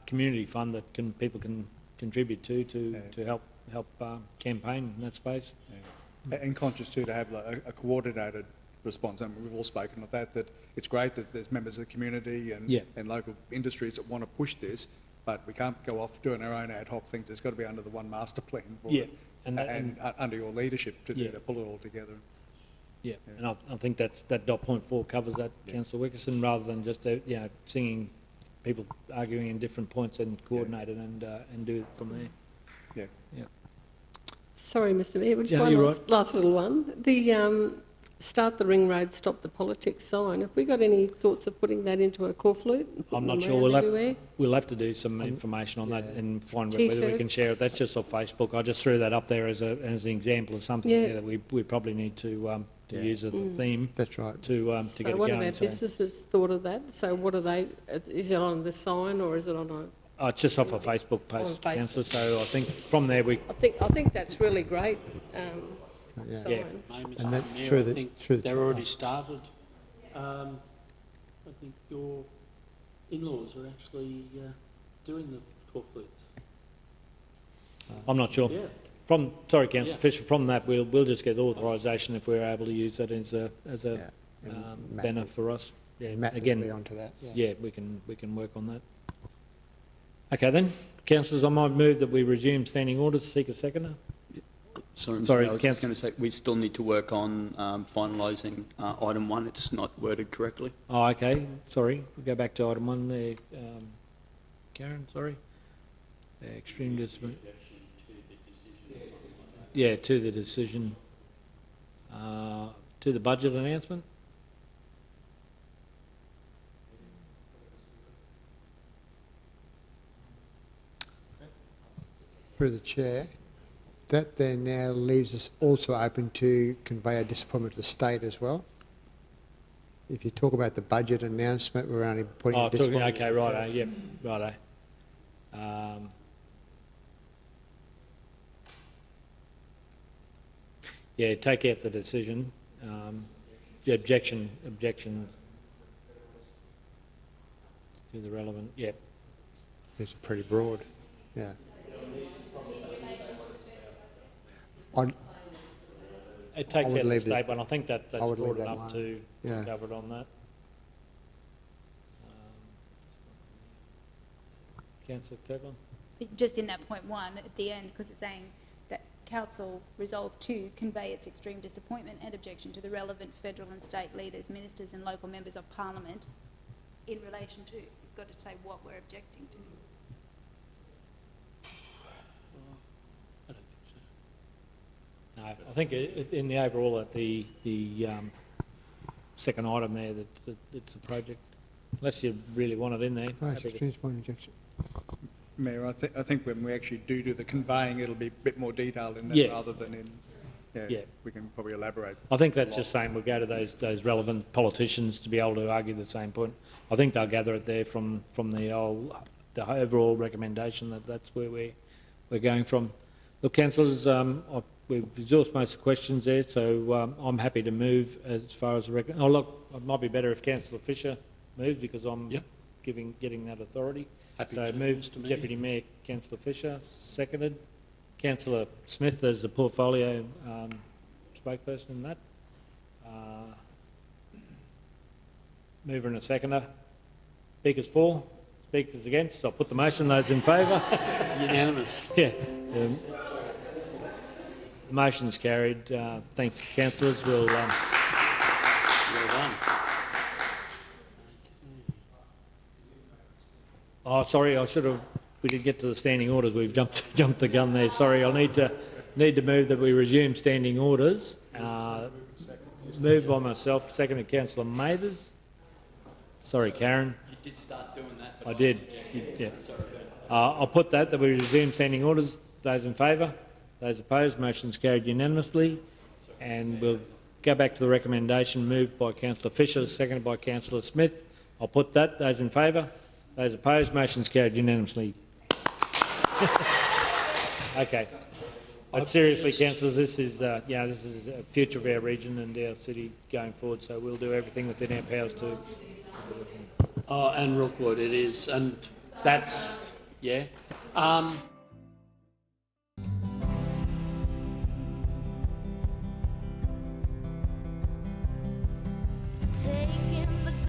community fund that people can contribute to help campaign in that space. Yeah. And conscious too to have a coordinated response. And we've all spoken of that it's great that there's members of the community and local industries that want to push this, but we can't go off doing our own ad hoc things. It's got to be under the one master plan for it, and under your leadership to pull it all together. Yeah, and I think that dot point 4 covers that, Councillor Wickerson, rather than just singing people arguing in different points, and coordinate it and do it from there. Yeah. Sorry, Mr Mayor, just one last little one. The start the ring road, stop the politics sign. Have we got any thoughts of putting that into a corflute? I'm not sure. We'll have to do some information on that and find whether we can share it. That's just off Facebook. I just threw that up there as an example of something that we probably need to use as a theme. That's right. To get it going. So what have our businesses thought of that? So what are they? Is it on the sign or is it on a? Oh, it's just off a Facebook post, Councillor. So I think from there we. I think that's really great. Sign. And that's Mayor, I think they're already started. I think your in-laws are actually doing the cork flutes. I'm not sure. Yeah. Sorry, Councillor Fisher. From that, we'll just get authorisation if we're able to use that as a banner for us. Yeah. Matt Again, will be onto that. Yeah, we can work on that. Okay then, councillors, I might move that we resume standing orders. Seek a seconder. Sorry, I was just going to say, we still need to work on finalising item 1. It's not worded correctly. Oh, okay. Sorry. We'll go back to item 1 there. Karen, sorry. Extreme discipline. Yeah, to the decision. To the budget announcement. Through the chair, that then now leaves us also open to convey our disappointment to the state as well. If you talk about the budget announcement, we're only putting a disappointment. Okay, righto, yep, righto. Yeah, take out the decision. The objection to the relevant, yep. It's pretty broad, yeah. It takes would out the leave the- state one. I think that's I would leave broad that enough one. to cover it on that. Councillor Kirkland? Just in that point 1 at the end, because it's saying that council resolved to convey its extreme disappointment and objection to the relevant federal and state leaders, ministers and local members of parliament in relation to, you've got to say what we're objecting to. I don't think so. No, I think in the overall, at the second item there, that it's a project, unless you really want it in there. Right, extreme point injection. Mayor, I think when we actually do the conveying, it'll be a bit more detailed in that Yeah. rather than in, Yeah. we can probably elaborate. I think that's just saying we'll go to those relevant politicians to be able to argue the same point. I think they'll gather it there from the overall recommendation that's where we're going from. Look, councillors, we've exhausted most of the questions there, so I'm happy to move as far as the oh look, it might be better if Councillor Fisher moves because I'm getting that authority. Happy So to, move Mr. Mayor. Deputy Mayor Councillor Fisher, seconded. Councillor Smith as the portfolio spokesperson in that. Mover and a seconder. Speakers for, speakers against. I'll put the motion. Those in favour? Unanimous. Yeah. The motion's carried. Thanks, councillors. We'll. Well done. Oh, sorry. I should have. We did get to the standing orders. We've jumped the gun there. Sorry. I'll need to move that we resume standing orders. Moved by myself. Seconded Councillor Mathers. Sorry, Karen. You did start doing that. I did. Yeah. I'll put that we resume standing orders. Those in favour? Those opposed? Motion's carried unanimously. And we'll go back to the recommendation moved by Councillor Fisher, seconded by Councillor Smith. I'll put that. Those in favour? Those opposed? Motion's carried unanimously. Okay. But seriously, councillors, this is a future of our region and our city going forward. So we'll do everything within our powers to. Oh, and Rookwood it is, and that's, yeah.